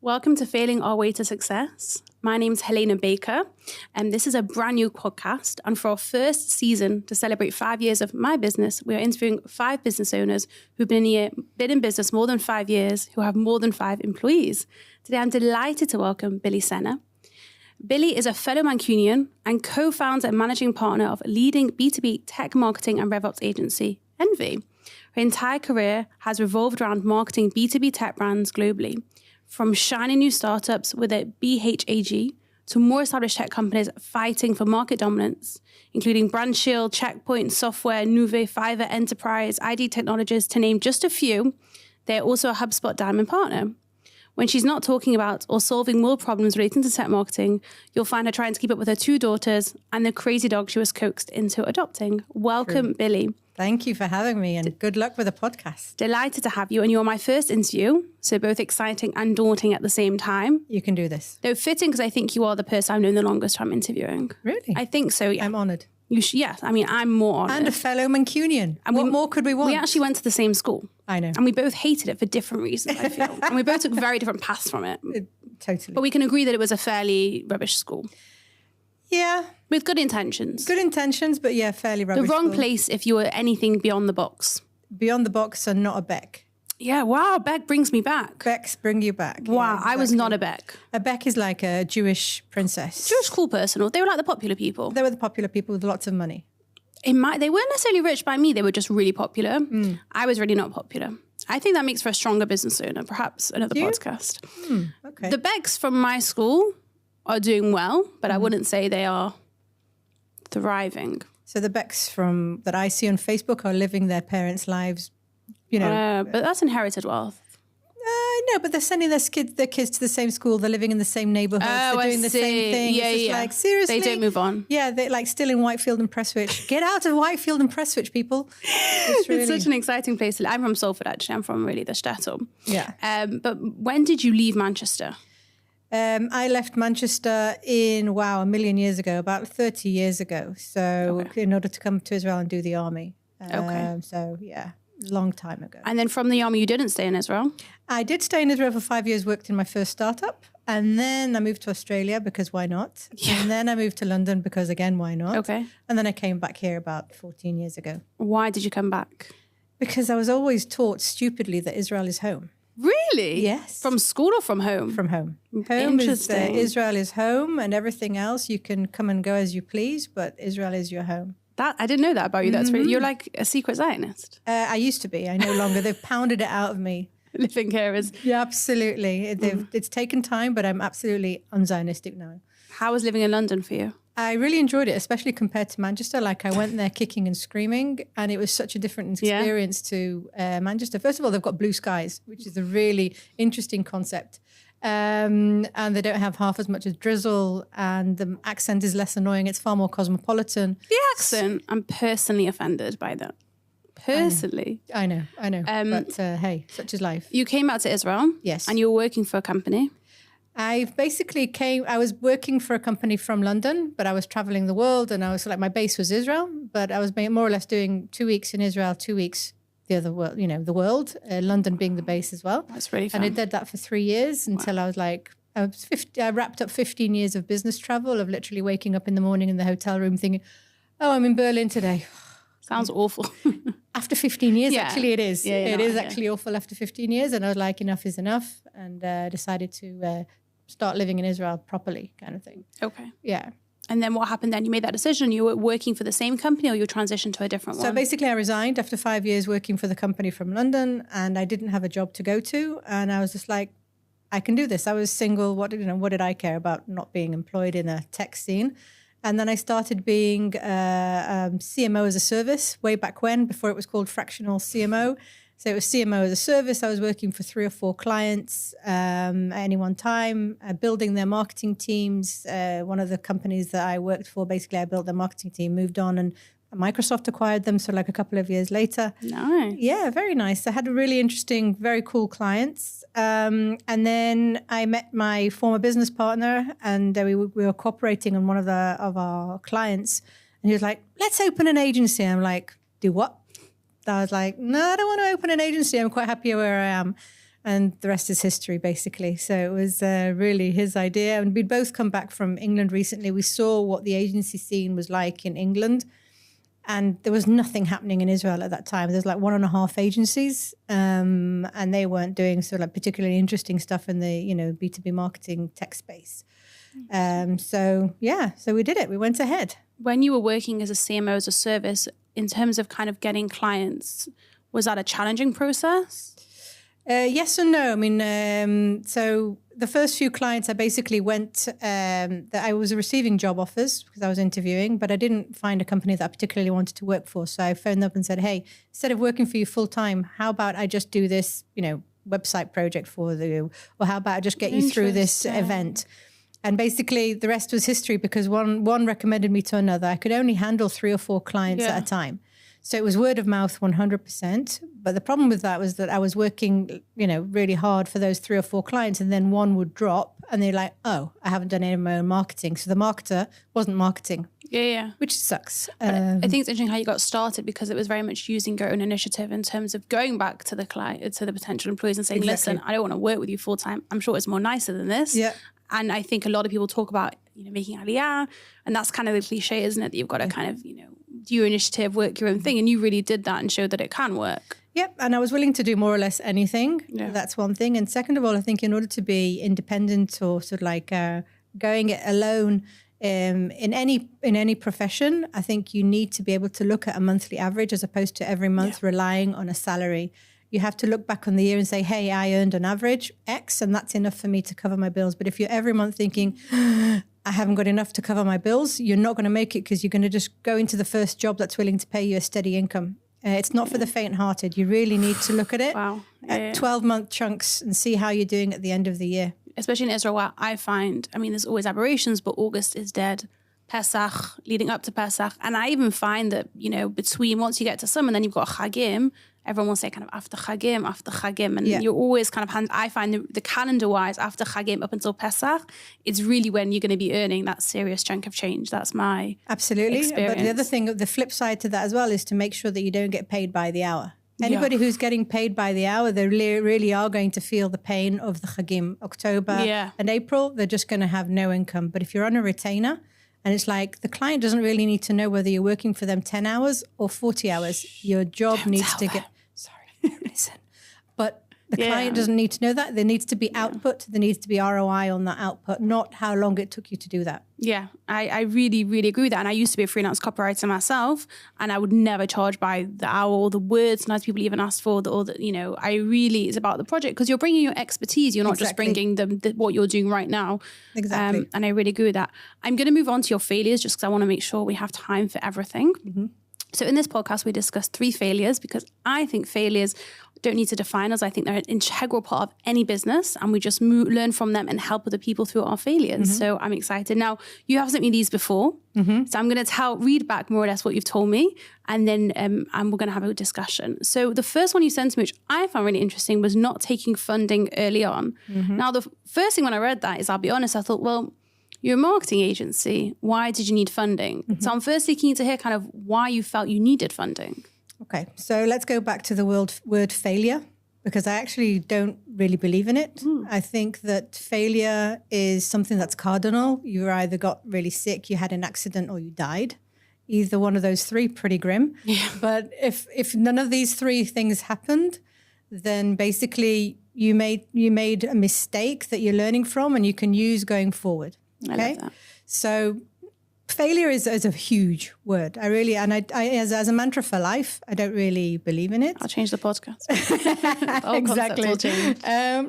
Welcome to Failing Our Way to Success. My name's Helena Baker, and this is a brand new podcast. And for our first season, to celebrate 5 years of my business, we are interviewing 5 business owners who've been in business more than 5 years, who have more than 5 employees. Today, I'm delighted to welcome Billy Cina. Billy is a fellow Mancunian and co-founder and managing partner of leading B2B tech marketing and RevOps agency, Envy. Her entire career has revolved around marketing B2B tech brands globally, from shiny new startups with a BHAG to more established tech companies fighting for market dominance, including Brandshield, Checkpoint, Software, Nuve, Fiverr, Enterprise, ID Technologies, to name just a few. They're also a HubSpot Diamond partner. When she's not talking about or solving world problems relating to tech marketing, you'll find her trying to keep up with her 2 daughters and the crazy dog she was coaxed into adopting. Welcome, Billy. Thank you for having me, and good luck with the podcast. Delighted to have you, and you're my first interview, so both exciting and daunting at the same time. You can do this. Though fitting, because I think you are the person I've known the longest I'm interviewing. Really? I think so, yeah. I'm honoured. Yes, I mean, I'm more honoured. And a fellow Mancunian. And what more could we want? We actually went to the same school. I know. And we both hated it for different reasons, I feel. And we both took very different paths from it. Totally. But we can agree that it was a fairly rubbish school. Yeah. With good intentions. Good intentions, but yeah, fairly rubbish. The wrong school. place if you were anything beyond the box. Beyond the box and not a Beck. Yeah, wow, Beck brings me back. Becks bring you back. Wow, Yeah, exactly. I was not a Beck. A Beck is like a Jewish princess. Jewish cool person. They were like the popular people. They were the popular people with lots of money. They weren't necessarily rich by me. They were just really popular. I was really not popular. I think that makes for a stronger business owner, perhaps another podcast. Okay. The Becks from my school are doing well, but I wouldn't say they are thriving. So the Becks that I see on Facebook are living their parents' lives, But that's inherited wealth. No, but they're sending their kids to the same school. They're living in the same neighborhood. They're doing the same thing. Yeah, it's just like, seriously? They don't move on. Yeah, they're like still in Whitefield and Prestwich. Get out of Whitefield and Prestwich, people. It's such an exciting place. I'm from Salford, actually. I'm from really the shtetl. Yeah. But when did you leave Manchester? I left Manchester a million years ago, about 30 years ago. So in order to come to Israel and do the army. So yeah. Long time ago. And then from the army, you didn't stay in Israel? I did stay in Israel for 5 years, worked in my first startup. And then I moved to Australia because why not? Yeah. And then I moved to London because again, why not? Okay. And then I came back here about 14 years ago. Why did you come back? Because I was always taught stupidly that Israel is home. Really? Yes. From school or from home? From home. Home is, Interesting. Israel is home, and everything else you can come and go as you please, but Israel is your home. That I didn't know that about you. That's really, you're like a secret Zionist. I used to be. I no longer. They've pounded it out of me. Living here is... Yeah, absolutely. It's taken time, but I'm absolutely un-Zionistic now. How was living in London for you? I really enjoyed it, especially compared to Manchester. Like I went there kicking and screaming, and it was such a different experience to Manchester. First of all, they've got blue skies, which is a really interesting concept. And they don't have half as much as drizzle, and the accent is less annoying. It's far more cosmopolitan. The accent, I'm personally offended by that. Personally. I know. But hey, such is life. You came out to Israel. Yes. And you were working for a company. I was working for a company from London, but I was traveling the world, and I was like, my base was Israel, but I was more or less doing 2 weeks in Israel, 2 weeks the other world, the world, London being the base as well. That's really fun. And I did that for 3 years until I was like, I wrapped up 15 years of business travel, of literally waking up in the morning in the hotel room thinking, oh, I'm in Berlin today. Sounds awful. After 15 years, actually it is. Yeah, it is actually awful after 15 years. And I was like, enough is enough. And decided to start living in Israel properly kind of thing. Okay. Yeah. And then what happened then? You made that decision. You were working for the same company, or you transitioned to a different one? So basically I resigned after 5 years working for the company from London, and I didn't have a job to go to. And I was just like, I can do this. I was single. What did I care about not being employed in a tech scene? And then I started being CMO as a service way back when, before it was called fractional CMO. So it was CMO as a service. I was working for 3 or 4 clients at any one time, building their marketing teams. One of the companies that I worked for, basically I built their marketing team, moved on, and Microsoft acquired them. So like a couple of years later. Nice. Yeah, very nice. I had a really interesting, very cool clients. And then I met my former business partner, and we were cooperating on one of our clients. And he was like, let's open an agency. I'm like, do what? I was like, no, I don't want to open an agency. I'm quite happy where I am. And the rest is history, basically. So it was really his idea. And we'd both come back from England recently. We saw what the agency scene was like in England. And there was nothing happening in Israel at that time. There's like 1.5 agencies, and they weren't doing sort of like particularly interesting stuff in the, B2B marketing tech space. So we did it. We went ahead. When you were working as a CMO as a service, in terms of kind of getting clients, was that a challenging process? Yes and no. I mean, so the first few clients I basically went, I was receiving job offers because I was interviewing, but I didn't find a company that I particularly wanted to work for. So I phoned up and said, hey, instead of working for you full time, how about I just do this, website project for you? Or how about I just get you through this event? And basically the rest was history because one recommended me to another. I could only handle 3 or 4 clients at a time. So it was word of mouth 100%. But the problem with that was that I was working, really hard for those 3 or 4 clients, and then one would drop and they're like, oh, I haven't done any of my own marketing. So the marketer wasn't marketing. Yeah. Which sucks. I think it's interesting how you got started because it was very much using your own initiative in terms of going back to the client, to the potential employees and saying, listen, I don't want to work with you full time. I'm sure it's more nicer than this. Yeah. And I think a lot of people talk about, making aliyah, and that's kind of the cliche, isn't it? That you've got to kind of, do your initiative, work your own thing. And you really did that and showed that it can work. Yep. And I was willing to do more or less anything. Yeah. That's one thing. And second of all, I think in order to be independent or sort of like going it alone in any profession, I think you need to be able to look at a monthly average as opposed to every month relying on a salary. You have to look back on the year and say, hey, I earned on average X, and that's enough for me to cover my bills. But if you're every month thinking, I haven't got enough to cover my bills, you're not going to make it because you're going to just go into the first job that's willing to pay you a steady income. It's not for the faint-hearted. You really need to look at it at 12-month chunks and see how you're doing at the end of the year. Especially in Israel, where I find, there's always aberrations, but August is dead. Pesach, leading up to Pesach. And I even find that, between once you get to summer and then you've got Chagim, everyone will say kind of after Chagim. And you're always kind of, I find the calendar-wise, after Chagim up until Pesach, it's really when you're going to be earning that serious chunk of change. That's my experience. But the other thing, the flip side to that as well is to make sure that you don't get paid by the hour. Anybody who's getting paid by the hour, they really are going to feel the pain of the Chagim. October and April, they're just going to have no income. But if you're on a retainer, and it's like the client doesn't really need to know whether you're working for them 10 hours or 40 hours. Your job needs to get... Sorry, listen. But the client doesn't need to know that. There needs to be output. There needs to be ROI on that output, not how long it took you to do that. Yeah, I really, really agree with that. And I used to be a freelance copywriter myself, and I would never charge by the hour or the words. Sometimes people even ask for it's about the project because you're bringing your expertise. You're not just bringing what you're doing right now. Exactly. And I really agree with that. I'm going to move on to your failures just because I want to make sure we have time for everything. Mm-hmm. So in this podcast, we discussed 3 failures because I think failures don't need to define us. I think they're an integral part of any business, and we just learn from them and help other people through our failures. Mm-hmm. So I'm excited. Now, you have sent me these before. Mm-hmm. So I'm going to read back more or less what you've told me, and then and we're going to have a discussion. So the first one you sent to me, which I found really interesting, was not taking funding early on. Mm-hmm. Now, the first thing when I read that is, I'll be honest, I thought, well, you're a marketing agency. Why did you need funding? Mm-hmm. So I'm firstly keen to hear kind of why you felt you needed funding. Okay, so let's go back to the word failure, because I actually don't really believe in it. I think that failure is something that's cardinal. You either got really sick, you had an accident, or you died. Either one of those 3, pretty grim. Yeah. But if none of these 3 things happened, then basically you made a mistake that you're learning from and you can use going forward. Okay, I love that. So failure is a huge word. I as a mantra for life, I don't really believe in it. I'll change the podcast. Exactly.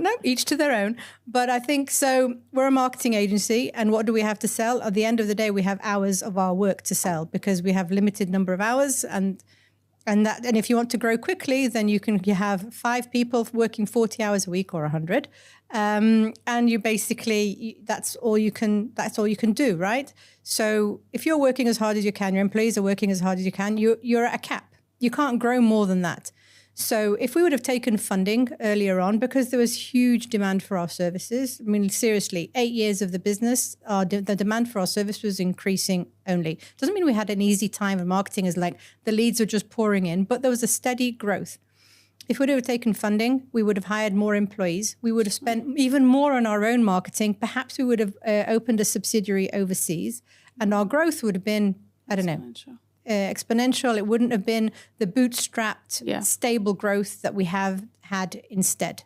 No, each to their own. But I think so. We're a marketing agency, and what do we have to sell? At the end of the day, we have hours of our work to sell because we have limited number of hours, and if you want to grow quickly, then you have 5 people working 40 hours a week or 100. And you basically, that's all you can do, right? So if you're working as hard as you can, your employees are working as hard as you can, you're at a cap. You can't grow more than that. So if we would have taken funding earlier on, because there was huge demand for our services, I mean, seriously, 8 years of the business, the demand for our service was increasing only. Doesn't mean we had an easy time of marketing as like the leads were just pouring in, but there was a steady growth. If we would have taken funding, we would have hired more employees. We would have spent even more on our own marketing. Perhaps we would have opened a subsidiary overseas, and our growth would have been, I don't know, exponential. It wouldn't have been the bootstrapped, stable growth that we have had instead,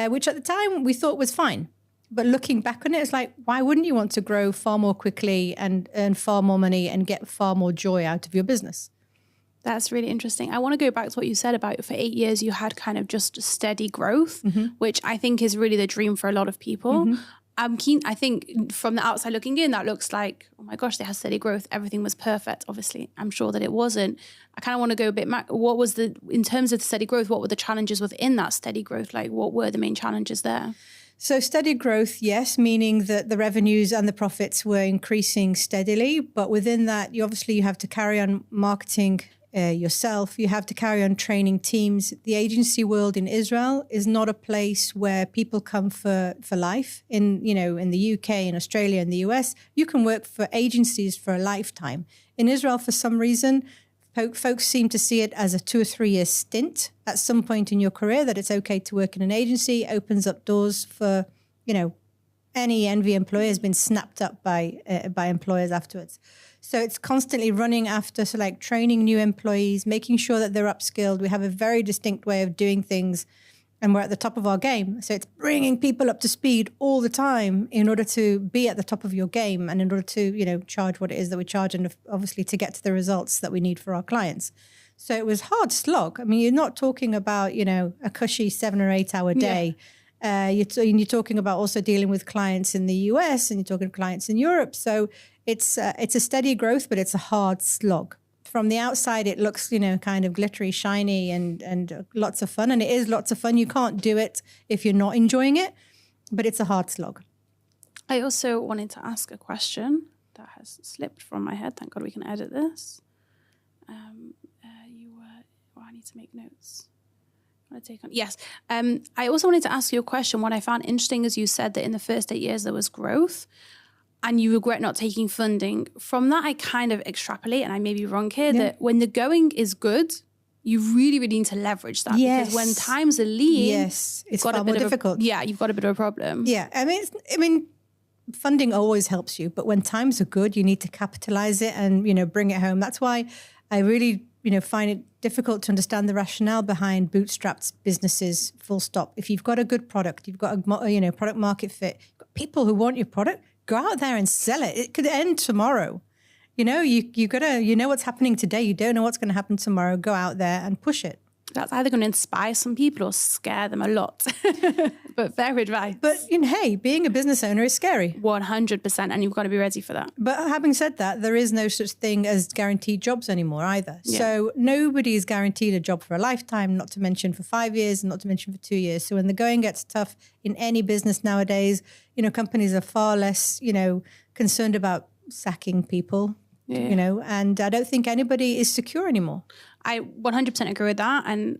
which at the time we thought was fine. But looking back on it, it's like, why wouldn't you want to grow far more quickly and earn far more money and get far more joy out of your business? That's really interesting. I want to go back to what you said about for 8 years, you had kind of just steady growth, which I think is really the dream for a lot of people. I'm keen. I think from the outside looking in, that looks like, oh my gosh, they had steady growth. Everything was perfect. Obviously, I'm sure that it wasn't. I kind of want to go a bit back. What was in terms of steady growth, what were the challenges within that steady growth? Like, what were the main challenges there? So steady growth, yes, meaning that the revenues and the profits were increasing steadily. But within that, you have to carry on marketing yourself. You have to carry on training teams. The agency world in Israel is not a place where people come for life. In the UK, in Australia, in the US, you can work for agencies for a lifetime. In Israel, for some reason, folks seem to see it as a 2 or 3 year stint at some point in your career, that it's okay to work in an agency, opens up doors for, any envy employee has been snapped up by employers afterwards. So it's constantly running after, training new employees, making sure that they're upskilled. We have a very distinct way of doing things, and we're at the top of our game. So it's bringing people up to speed all the time in order to be at the top of your game and in order to, charge what it is that we charge, and obviously to get to the results that we need for our clients. So it was hard slog. I mean, you're not talking about, a cushy 7 or 8 hour day. You're talking about also dealing with clients in the US, and you're talking to clients in Europe. So it's a steady growth, but it's a hard slog. From the outside, it looks, kind of glittery, shiny, and lots of fun. And it is lots of fun. You can't do it if you're not enjoying it, but it's a hard slog. I also wanted to ask a question that has slipped from my head. Thank God we can edit this. I need to make notes. Yes. I also wanted to ask you a question. What I found interesting is you said that in the first 8 years there was growth and you regret not taking funding. From that, I kind of extrapolate, and I may be wrong here, that when the going is good, you really, really need to leverage that. Yes. Because when times are lean, it's far more difficult. You've got a bit of a problem. Yeah. I mean, funding always helps you, but when times are good, you need to capitalize it and, bring it home. That's why I really, find it difficult to understand the rationale behind bootstrapped businesses, full stop. If you've got a good product, you've got a, product market fit, you've got people who want your product, go out there and sell it. It could end tomorrow. You gotta, what's happening today. You don't know what's going to happen tomorrow. Go out there and push it. That's either going to inspire some people or scare them a lot. But fair advice. But hey, being a business owner is scary. 100%, and you've got to be ready for that. But having said that, there is no such thing as guaranteed jobs anymore either. Yeah. So nobody is guaranteed a job for a lifetime, not to mention for 5 years, and not to mention for 2 years. So when the going gets tough in any business nowadays, companies are far less, concerned about sacking people. Yeah. And I don't think anybody is secure anymore. I 100% agree with that. And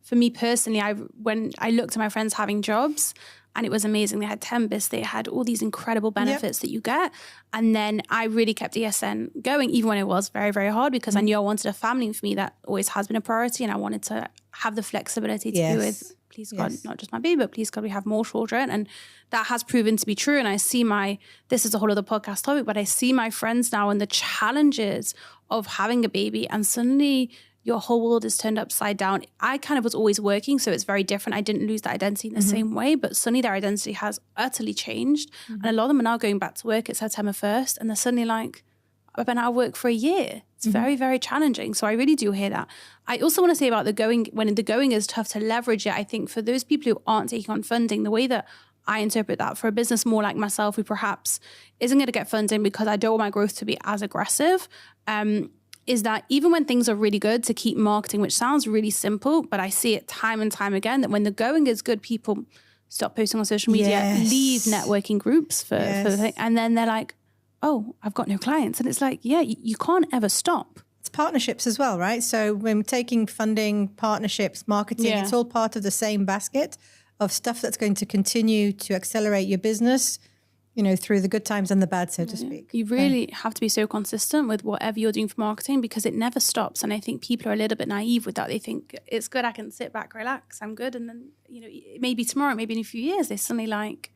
for me personally, when I looked at my friends having jobs, and it was amazing. They had Tempest, they had all these incredible benefits that you get. And then I really kept ESN going, even when it was very, very hard, because I knew I wanted a family. For me, that always has been a priority. And I wanted to have the flexibility to be with, please God, not just my baby, but please God, we have more children. And that has proven to be true. And I see this is a whole other podcast topic, but I see my friends now and the challenges of having a baby, and suddenly your whole world is turned upside down. I kind of was always working, so it's very different. I didn't lose that identity in the same way, but suddenly their identity has utterly changed. And a lot of them are now going back to work at September 1st, and they're suddenly like, I've been out of work for a year. It's very, very challenging. So I really do hear that. I also want to say about the going, when the going is tough, to leverage it. I think for those people who aren't taking on funding, the way that I interpret that for a business more like myself, who perhaps isn't going to get funding because I don't want my growth to be as aggressive, is that even when things are really good, to keep marketing, which sounds really simple, but I see it time and time again, that when the going is good, people stop posting on social media, leave networking groups for the thing. And then they're like, oh, I've got no clients. And it's like, you can't ever stop. It's partnerships as well, right? So when we're taking funding, partnerships, marketing, it's all part of the same basket of stuff that's going to continue to accelerate your business through the good times and the bad, so to speak. You really have to be so consistent with whatever you're doing for marketing because it never stops. And I think people are a little bit naive with that. They think it's good, I can sit back, relax, I'm good. And then, maybe tomorrow, maybe in a few years, they suddenly like...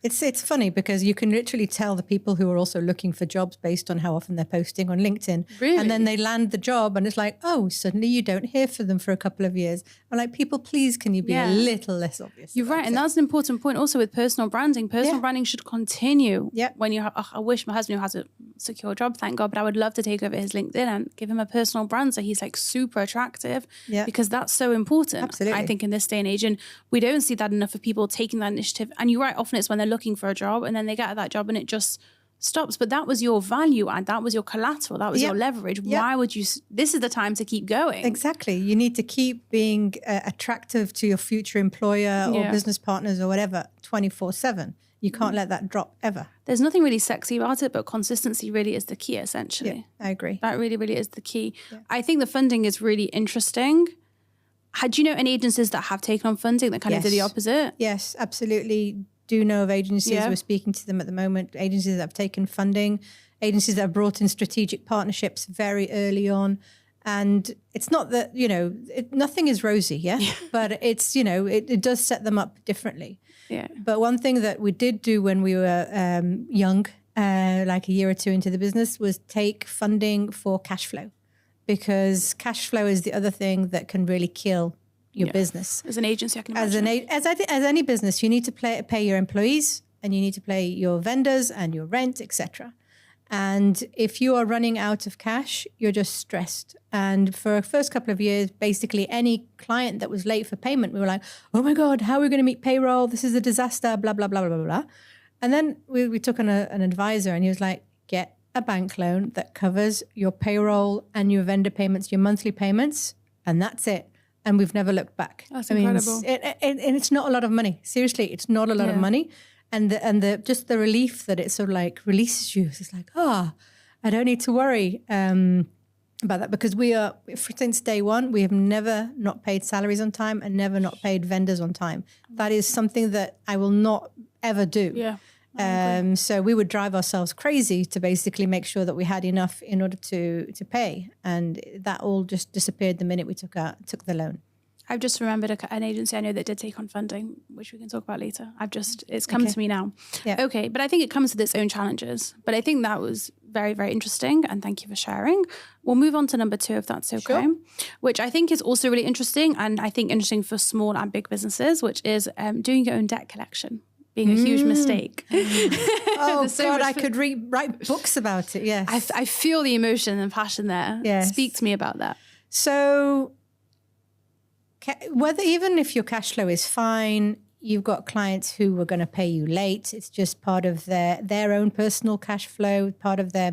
It's funny because you can literally tell the people who are also looking for jobs based on how often they're posting on LinkedIn. Really? And then they land the job and it's like, oh, suddenly you don't hear from them for a couple of years. I'm like, people, please, can you be a little less obvious? You're right. And that's an important point also with personal branding. Personal branding should continue when you have, I wish my husband who has a secure job, thank God, but I would love to take over his LinkedIn and give him a personal brand so he's like super attractive because that's so important. Absolutely. I think in this day and age. And we don't see that enough of people taking that initiative. And you're right, often it's when they're looking for a job and then they get that job and it just stops. But that was your value add, that was your collateral, that was your leverage. Why would you, this is the time to keep going. Exactly. You need to keep being attractive to your future employer or business partners or whatever 24/7. You can't let that drop ever. There's nothing really sexy about it, but consistency really is the key, essentially. Yeah, I agree. That really, really is the key. Yeah. I think the funding is really interesting. Do you know any agencies that have taken on funding that kind of did the opposite? Yes, absolutely. Do know of agencies. We're speaking to them at the moment. Agencies that have taken funding, agencies that have brought in strategic partnerships very early on. And it's not that, nothing is rosy, but it's, it does set them up differently. Yeah. But one thing that we did do when we were young, like a year or two into the business, was take funding for cash flow, because cash flow is the other thing that can really kill your business. As an agency, I can imagine. As any business, you need to pay your employees and you need to pay your vendors and your rent, etc. And if you are running out of cash, you're just stressed. And for the first couple of years, basically any client that was late for payment, we were like, oh my God, how are we going to meet payroll? This is a disaster, blah, blah, blah, blah, blah, blah. And then we took on an advisor and he was like, get a bank loan that covers your payroll and your vendor payments, your monthly payments, and that's it. And we've never looked back. That's incredible. And it's not a lot of money. Seriously, it's not a lot of money. And the just the relief that it sort of like releases you. It's like, I don't need to worry about that, because since day one, we have never not paid salaries on time and never not paid vendors on time. That is something that I will not ever do. Yeah. So we would drive ourselves crazy to basically make sure that we had enough in order to pay. And that all just disappeared the minute we took the loan. I've just remembered an agency I know that did take on funding, which we can talk about later. It's come to me now. Yeah. Okay, but I think it comes with its own challenges. But I think that was very, very interesting, and thank you for sharing. We'll move on to number 2, if that's okay. Sure. Which I think is also really interesting, and I think interesting for small and big businesses, which is doing your own debt collection. Being a huge mistake. Oh God, I could write books about it. Yes, I feel the emotion and passion there. Yes. Speak to me about that. So, even if your cash flow is fine, you've got clients who are going to pay you late. It's just part of their own personal cash flow, part of their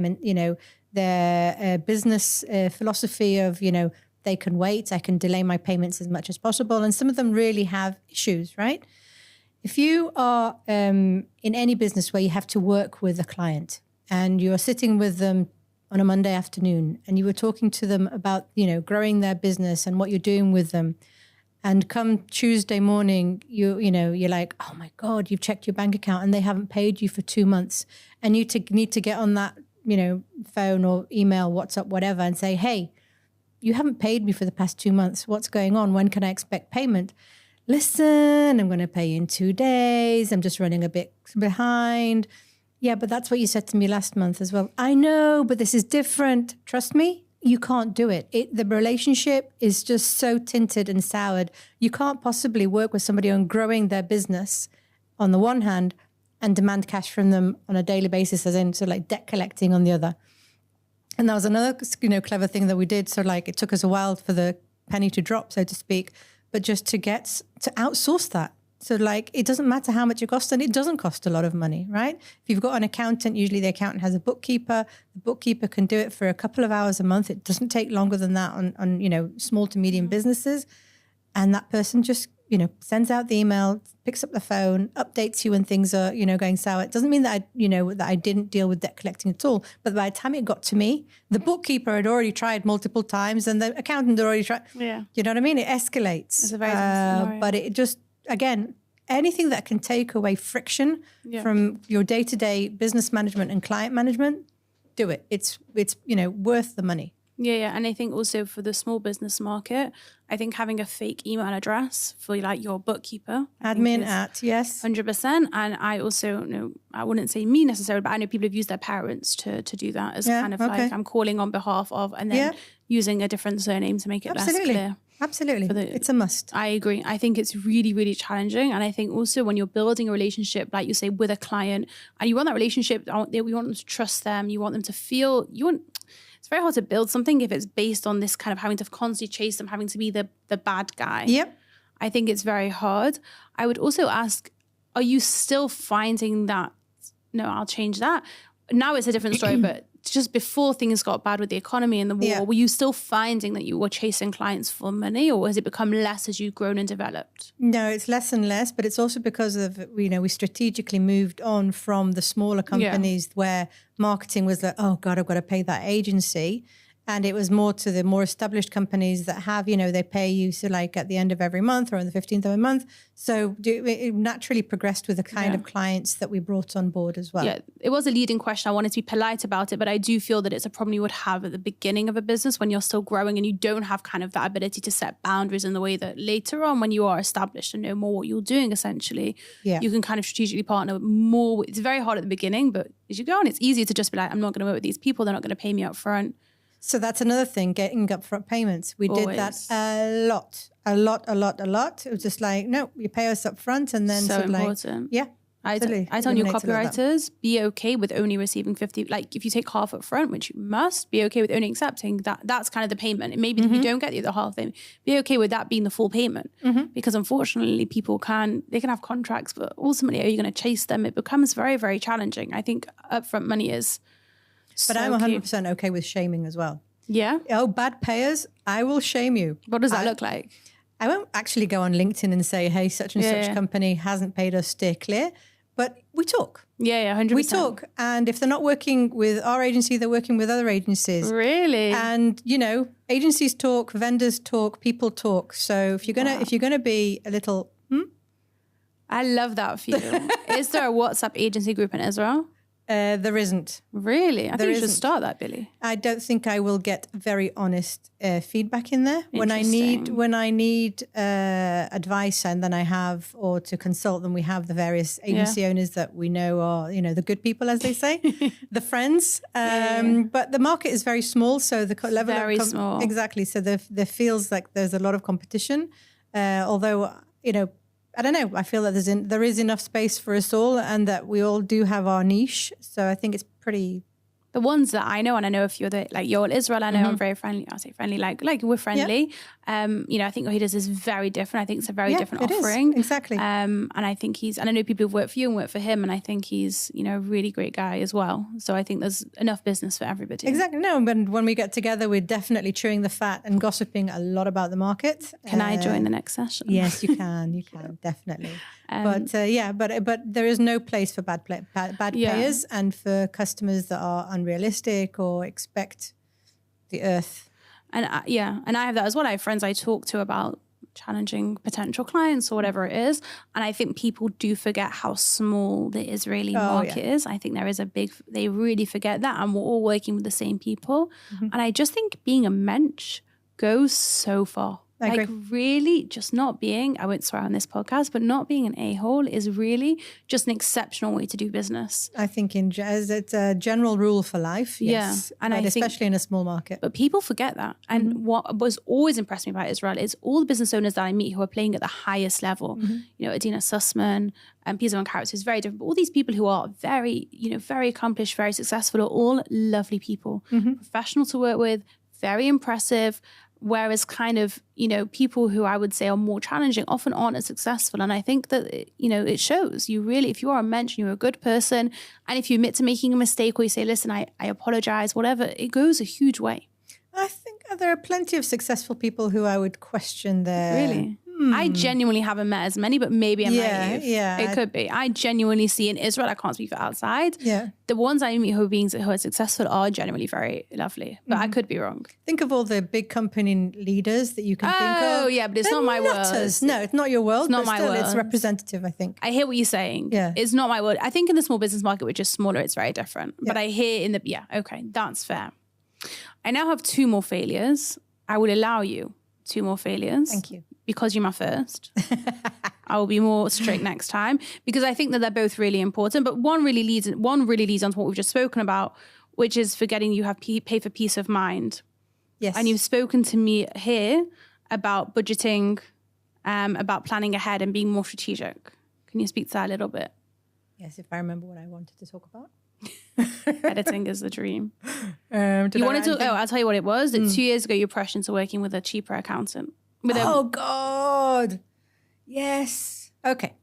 business philosophy of they can wait. I can delay my payments as much as possible, and some of them really have issues, right? If you are in any business where you have to work with a client and you're sitting with them on a Monday afternoon and you were talking to them about, growing their business and what you're doing with them, and come Tuesday morning, you're like, oh my God, you've checked your bank account and they haven't paid you for 2 months, and you need to get on that, phone or email, WhatsApp, whatever, and say, hey, you haven't paid me for the past 2 months. What's going on? When can I expect payment? Listen, I'm going to pay you in 2 days. I'm just running a bit behind. Yeah, but that's what you said to me last month as well. I know, but this is different. Trust me, you can't do it. The relationship is just so tinted and soured. You can't possibly work with somebody on growing their business on the one hand and demand cash from them on a daily basis, as in like debt collecting on the other. And that was another, clever thing that we did. So like it took us a while for the penny to drop, so to speak, but just to outsource that. So like, it doesn't matter how much it costs, and it doesn't cost a lot of money, right? If you've got an accountant, usually the accountant has a bookkeeper. The bookkeeper can do it for a couple of hours a month. It doesn't take longer than that on small to medium businesses. And that person just, sends out the email, picks up the phone, updates you when things are, going sour. It doesn't mean that I didn't deal with debt collecting at all. But by the time it got to me, the bookkeeper had already tried multiple times and the accountant had already tried. Yeah. You know what I mean? It escalates. It's a very scenario. But it just, again, anything that can take away friction from your day-to-day business management and client management, do it. It's worth the money. Yeah. And I think also for the small business market, I think having a fake email address for like your bookkeeper. Admin at, yes. 100%. And I also know, I wouldn't say me necessarily, but I know people have used their parents to do that as kind of like I'm calling on behalf of, and then using a different surname to make it less clear. Absolutely. It's a must. I agree. I think it's really, really challenging. And I think also when you're building a relationship, like you say, with a client, and you want that relationship, we want them to trust them. You want them to feel, it's very hard to build something if it's based on this kind of having to constantly chase them, having to be the bad guy. Yep. I think it's very hard. I would also ask, are you still finding that, no, I'll change that. Now it's a different story, but just before things got bad with the economy and the war, were you still finding that you were chasing clients for money, or has it become less as you've grown and developed? No, it's less and less, but it's also because of, we strategically moved on from the smaller companies where marketing was like, oh God, I've got to pay that agency. And it was more to the more established companies that have, they pay you so like at the end of every month or on the 15th of a month. So it naturally progressed with the kind of clients that we brought on board as well. Yeah, it was a leading question. I wanted to be polite about it, but I do feel that it's a problem you would have at the beginning of a business when you're still growing and you don't have kind of that ability to set boundaries in the way that later on when you are established and know more what you're doing, essentially, you can kind of strategically partner more. It's very hard at the beginning, but as you go on, it's easier to just be like, I'm not going to work with these people. They're not going to pay me up front. So that's another thing, getting upfront payments. We did that a lot. It was just like, no, you pay us up front and then so important. I tell new copywriters, be okay with only receiving 50. Like if you take half up front, which you must, be okay with only accepting that. That's kind of the payment. And maybe if you don't get the other half, then be okay with that being the full payment. Because unfortunately, people can have contracts, but ultimately, are you going to chase them? It becomes very, very challenging. I think upfront money is. But I'm 100% okay with shaming as well. Yeah? Oh, bad payers, I will shame you. What does that look like? I won't actually go on LinkedIn and say, hey, such and such company hasn't paid us, steer clear. But we talk. Yeah, 100%. We talk. And if they're not working with our agency, they're working with other agencies. Really? And, agencies talk, vendors talk, people talk. So if you're gonna be a little, I love that for you. Is there a WhatsApp agency group in Israel? There isn't. Really? I think you should start that, Billy. I don't think I will get very honest feedback in there. When I need advice, and then I have, or to consult them, we have the various agency owners that we know are, the good people, as they say, the friends. But the market is very small, so the level very small. Exactly. So there feels like there's a lot of competition. Although, I don't know. I feel that there is enough space for us all, and that we all do have our niche. So I think it's pretty. The ones that I know, and I know a few of the, like Yoel Israel, I know I'm very friendly. I say friendly, like we're friendly. I think what he does is very different. I think it's a very different offering. Exactly. And I think and I know people who've worked for you and worked for him, and I think he's, a really great guy as well. So I think there's enough business for everybody. Exactly. No, but when we get together, we're definitely chewing the fat and gossiping a lot about the market. Can I join the next session? Yes, you can. You can, definitely. But there is no place for bad payers and for customers that are unrealistic or expect the earth. And I have that as well. I have friends I talk to about challenging potential clients or whatever it is. And I think people do forget how small the Israeli market is. I think there is they really forget that. And we're all working with the same people. And I just think being a mensch goes so far. I agree. Really just not being, I won't swear on this podcast, but not being an a-hole is really just an exceptional way to do business. I think as it's a general rule for life, yes. And especially in a small market. But people forget that. And what was always impressed me about Israel is all the business owners that I meet who are playing at the highest level. Adina Sussman and Pizza and Carrots is very different. But all these people who are very, very accomplished, very successful are all lovely people, professional to work with, very impressive. Whereas kind of, people who I would say are more challenging often aren't as successful. And I think that, it shows. You really, if you are a mensch, you're a good person. And if you admit to making a mistake or you say, listen, I apologize, whatever, it goes a huge way. I think there are plenty of successful people who I would question their... Really? I genuinely haven't met as many, but maybe I'm naive. Yeah. It could be. I genuinely see in Israel, I can't speak for outside. Yeah. The ones I meet who are successful are generally very lovely, but I could be wrong. Think of all the big company leaders that you can think of. Oh, yeah, but it's not my world. No, it's not your world. It's not but my still, world. It's representative, I think. I hear what you're saying. Yeah. It's not my world. I think in the small business market, which is smaller, it's very different. But I hear okay, that's fair. I now have 2 more failures. I will allow you 2 more failures. Thank you. Because you're my first. I will be more strict next time because I think that they're both really important. But one really leads on to what we've just spoken about, which is forgetting you have pay for peace of mind. Yes. And you've spoken to me here about budgeting, about planning ahead and being more strategic. Can you speak to that a little bit? Yes, if I remember what I wanted to talk about. Editing is the dream. I'll tell you what it was. That 2 years ago, you rushed into working with a cheaper accountant. Oh, God. Yes. Okay.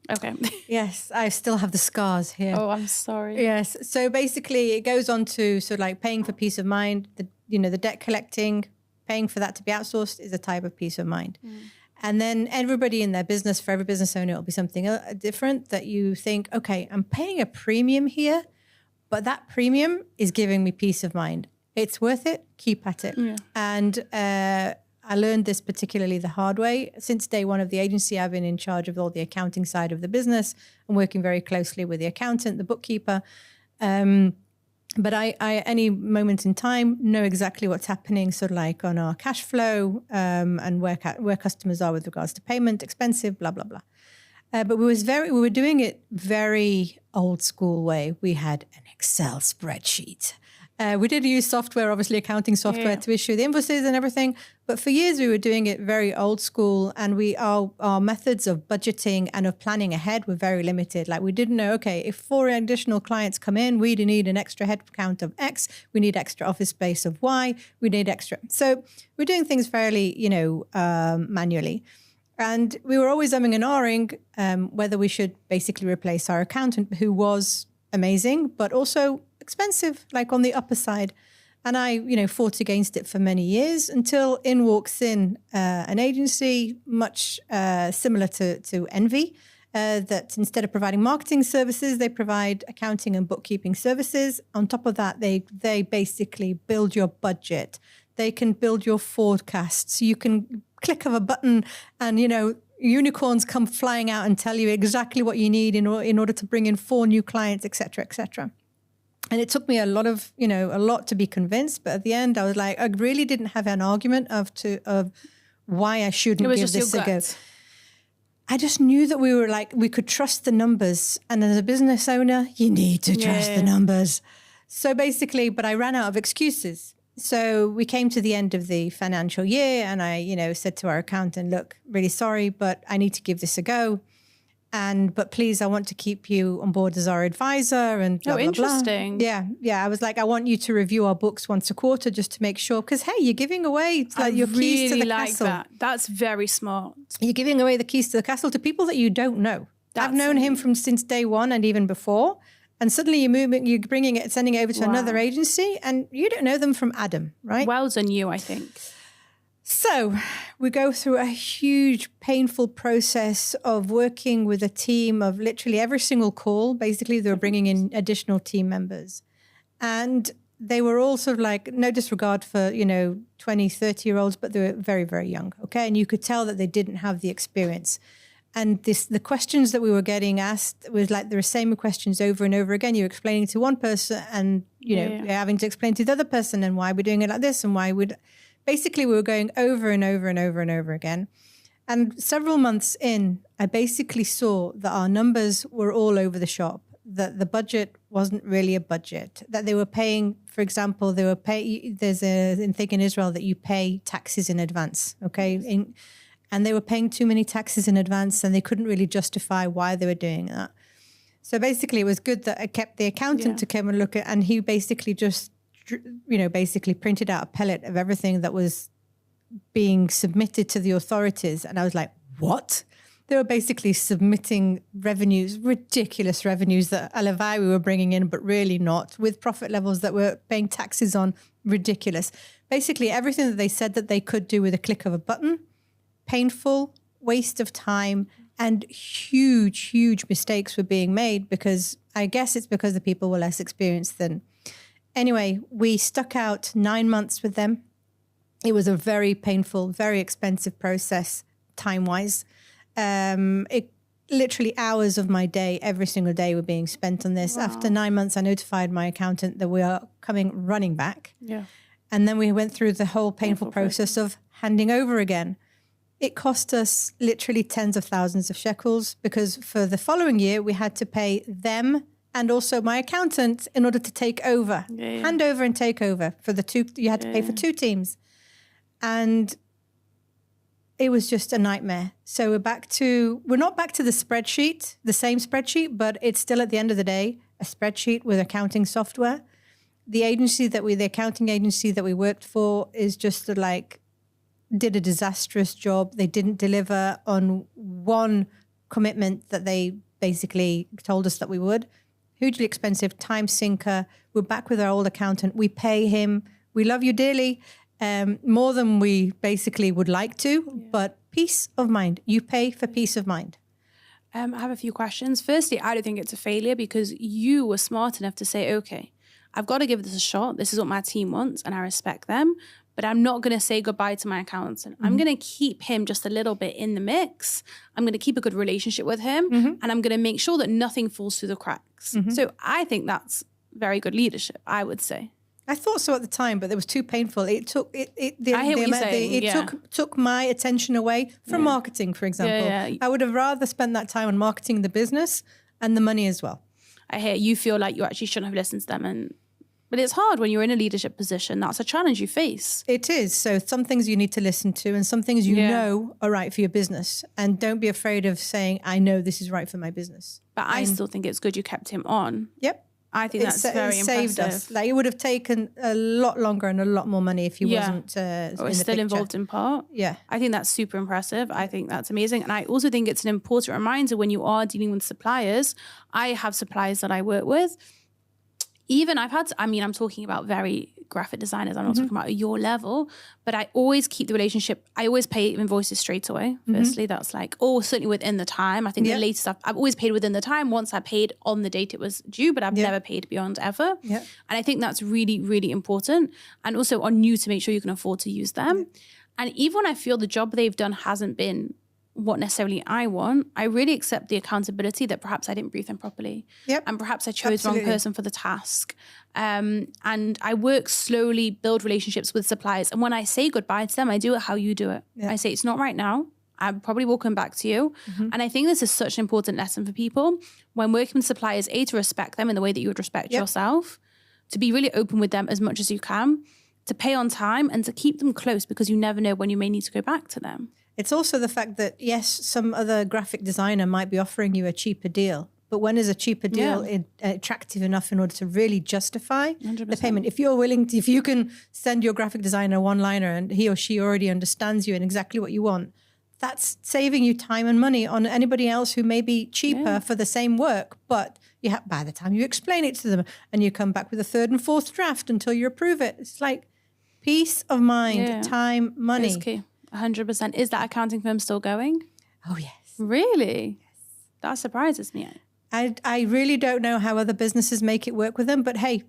Yes, I still have the scars here. Oh, I'm sorry. Yes. So basically, it goes on to sort of like paying for peace of mind. The debt collecting, paying for that to be outsourced is a type of peace of mind. And then everybody in their business, for every business owner, it'll be something different that you think, okay, I'm paying a premium here, but that premium is giving me peace of mind. It's worth it. Keep at it. Yeah. And I learned this particularly the hard way. Since day one of the agency, I've been in charge of all the accounting side of the business and working very closely with the accountant, the bookkeeper. But I any moment in time, know exactly what's happening, sort of like on our cash flow and where customers are with regards to payment, expensive, blah, blah, blah. But we were doing it very old school way. We had an Excel spreadsheet. We did use software, obviously accounting software to issue the invoices and everything. But for years we were doing it very old school, and our methods of budgeting and of planning ahead were very limited. Like we didn't know, okay, if 4 additional clients come in, we need an extra head count of X, we need extra office space of Y, we need extra. So we're doing things fairly, manually. And we were always umming and ahhing whether we should basically replace our accountant, who was amazing, but also expensive, like on the upper side. And I, fought against it for many years until in walks in an agency much similar to Envy, that instead of providing marketing services, they provide accounting and bookkeeping services. On top of that, they basically build your budget. They can build your forecasts. You can click of a button and, unicorns come flying out and tell you exactly what you need in order to bring in 4 new clients, et cetera, et cetera. And it took me a lot to be convinced. But at the end, I was like, I really didn't have an argument of why I shouldn't give this a go. I just knew that we could trust the numbers. And as a business owner, you need to trust the numbers. So basically, but I ran out of excuses. So we came to the end of the financial year and I, said to our accountant, look, really sorry, but I need to give this a go. But please, I want to keep you on board as our advisor and blah, blah, interesting. blah. Yeah. I was like, I want you to review our books once a quarter just to make sure. Because, hey, you're giving away your keys to the castle. That. That's very smart. You're giving away the keys to the castle to people that you don't know. I've known him since day one and even before. And suddenly you're bringing it, sending it over to another agency and you don't know them from Adam, right? Well done you, I think. So we go through a huge, painful process of working with a team of literally every single call. Basically, they were bringing in additional team members. And they were all sort of like, no disregard for, 20, 30-year-olds, but they were very, very young, okay? And you could tell that they didn't have the experience. And the questions that we were getting asked was like the same questions over and over again. You're explaining to one person and, you're having to explain to the other person and why we're doing it like this and why would... Basically, we were going over and over and over and over again. And several months in, I basically saw that our numbers were all over the shop, that the budget wasn't really a budget, that they were paying, for example, there's a thing in Israel that you pay taxes in advance, okay? And they were paying too many taxes in advance and they couldn't really justify why they were doing that. So basically, it was good that I kept the accountant to come and look at, and he basically just basically printed out a pellet of everything that was being submitted to the authorities. And I was like, what? They were basically submitting revenues, ridiculous revenues that Alavai we were bringing in, but really not, with profit levels that were paying taxes on, ridiculous. Basically, everything that they said that they could do with a click of a button, painful, waste of time, and huge mistakes were being made because I guess it's because the people were less experienced than. Anyway, we stuck out 9 months with them. It was a very painful, very expensive process time-wise. It literally hours of my day, every single day were being spent on this. Wow. After 9 months, I notified my accountant that we are running back. Yeah. And then we went through the whole painful process of handing over again. It cost us literally tens of thousands of shekels because for the following year, we had to pay them and also my accountant in order to take over, hand over and take over for the two. You had to pay for two teams. And it was just a nightmare. So we're not back to the spreadsheet, the same spreadsheet, but it's still at the end of the day, a spreadsheet with accounting software. The accounting agency that we worked for is just did a disastrous job. They didn't deliver on one commitment that they basically told us that we would. Hugely expensive, time sinker. We're back with our old accountant. We pay him. We love you dearly, more than we basically would like to, but peace of mind. You pay for peace of mind. I have a few questions. Firstly, I don't think it's a failure because you were smart enough to say, okay, I've got to give this a shot. This is what my team wants and I respect them. But I'm not going to say goodbye to my accountant. Mm-hmm. I'm going to keep him just a little bit in the mix. I'm going to keep a good relationship with him. Mm-hmm. And I'm going to make sure that nothing falls through the cracks. Mm-hmm. So I think that's very good leadership, I would say. I thought so at the time, but it was too painful. It took took my attention away from marketing, for example. Yeah. I would have rather spent that time on marketing the business and the money as well. I hear you feel like you actually shouldn't have listened to them but it's hard when you're in a leadership position. That's a challenge you face. It is. So some things you need to listen to and some things you know are right for your business. And don't be afraid of saying, I know this is right for my business. But I still think it's good you kept him on. Yep. I think that's very impressive. Saved us. It would have taken a lot longer and a lot more money if he wasn't or still involved in part. Yeah. I think that's super impressive. I think that's amazing. And I also think it's an important reminder when you are dealing with suppliers. I have suppliers that I work with. I'm talking about very graphic designers. I'm not talking about your level, but I always keep the relationship. I always pay invoices straight away. Firstly, that's certainly within the time. I think the latest stuff, I've always paid within the time. Once I paid on the date it was due, but I've never paid beyond ever. Yeah. And I think that's really, really important. And also on you to make sure you can afford to use them. Yeah. And even when I feel the job they've done hasn't been what necessarily I want, I really accept the accountability that perhaps I didn't brief them properly. Yep. And perhaps I chose the wrong person for the task. And I work slowly, build relationships with suppliers. And when I say goodbye to them, I do it how you do it. Yep. I say, it's not right now. I probably will come back to you. Mm-hmm. And I think this is such an important lesson for people. When working with suppliers, to respect them in the way that you would respect yourself, to be really open with them as much as you can, to pay on time and to keep them close because you never know when you may need to go back to them. It's also the fact that, yes, some other graphic designer might be offering you a cheaper deal, but when is a cheaper deal attractive enough in order to really justify 100%. The payment? If you can send your graphic designer a one-liner and he or she already understands you and exactly what you want, that's saving you time and money on anybody else who may be cheaper for the same work. But by the time you explain it to them and you come back with a third and fourth draft until you approve it, it's like peace of mind, time, money. It's key. 100%. Is that accounting firm still going? Oh, yes. Really? Yes. That surprises me. I really don't know how other businesses make it work with them, but hey,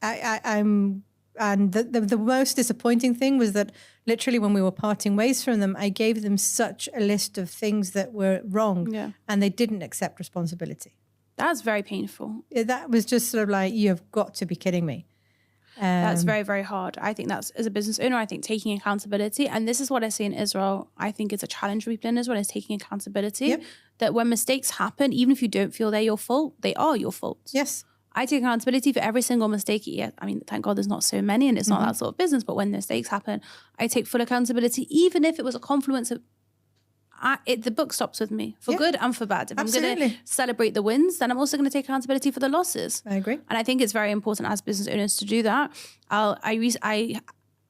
I'm. And the most disappointing thing was that literally when we were parting ways from them, I gave them such a list of things that were wrong and they didn't accept responsibility. That's very painful. That was just sort of like, you've got to be kidding me. That's very, very hard. I think that's, as a business owner, I think taking accountability, and this is what I see in Israel, I think it's a challenge for people in Israel, is taking accountability, that when mistakes happen, even if you don't feel they're your fault, they are your fault. Yes. I take accountability for every single mistake. Yeah, I mean, thank God there's not so many and it's not that sort of business, but when mistakes happen, I take full accountability, even if it was a confluence of, the book stops with me for good and for bad. If I'm going to celebrate the wins, then I'm also going to take accountability for the losses. I agree. And I think it's very important as business owners to do that.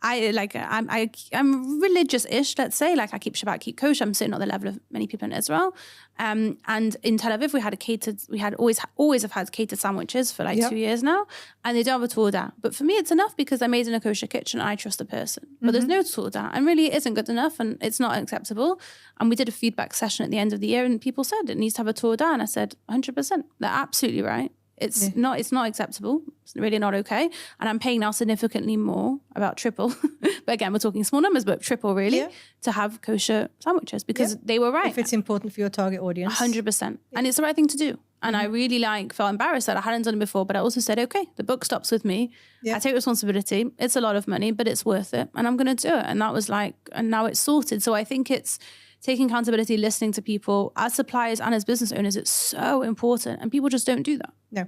I'm religious-ish, let's say. Like I keep Shabbat, keep kosher. I'm certainly not the level of many people in Israel. And in Tel Aviv, we had always have had catered sandwiches for like 2 years now, and they don't have a torda. But for me, it's enough because they're made in a kosher kitchen and I trust the person. But there's no torda, and really it isn't good enough, and it's not acceptable. And we did a feedback session at the end of the year, and people said it needs to have a torda, and I said 100%. They're absolutely right. It's not acceptable. It's really not okay. And I'm paying now significantly more, about triple. But again, we're talking small numbers, but triple really, to have kosher sandwiches because they were right. If it's important for your target audience. 100%. And it's the right thing to do. And I really felt embarrassed that I hadn't done it before, but I also said, okay, the book stops with me. I take responsibility. It's a lot of money, but it's worth it. And I'm going to do it. And that was and now it's sorted. So I think it's taking accountability, listening to people as suppliers and as business owners. It's so important. And people just don't do that. No,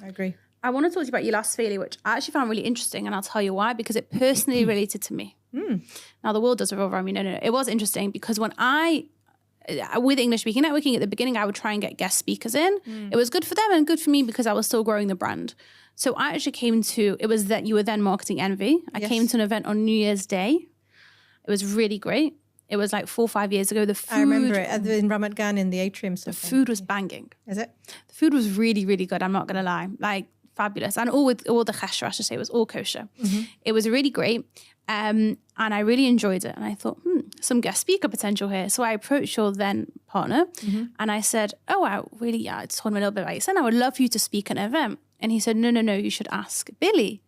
I agree. I want to talk to you about your last failure, which I actually found really interesting. And I'll tell you why, because it personally related to me. Now the world does revolve around me. No. It was interesting because when with English speaking networking at the beginning, I would try and get guest speakers in. It was good for them and good for me because I was still growing the brand. So I actually you were then marketing Envy. I came to an event on New Year's Day. It was really great. It was like 4 or 5 years ago. The food, I remember it in Ramat Gan in the atrium. The food was banging. Is it? The food was really, really good. I'm not going to lie. Like fabulous. And all the chesher, I should say, it was all kosher. It was really great. And I really enjoyed it. And I thought, some guest speaker potential here. So I approached your then partner and I said, I told him a little bit about you. I would love for you to speak at an event. And he said, no, you should ask Billy.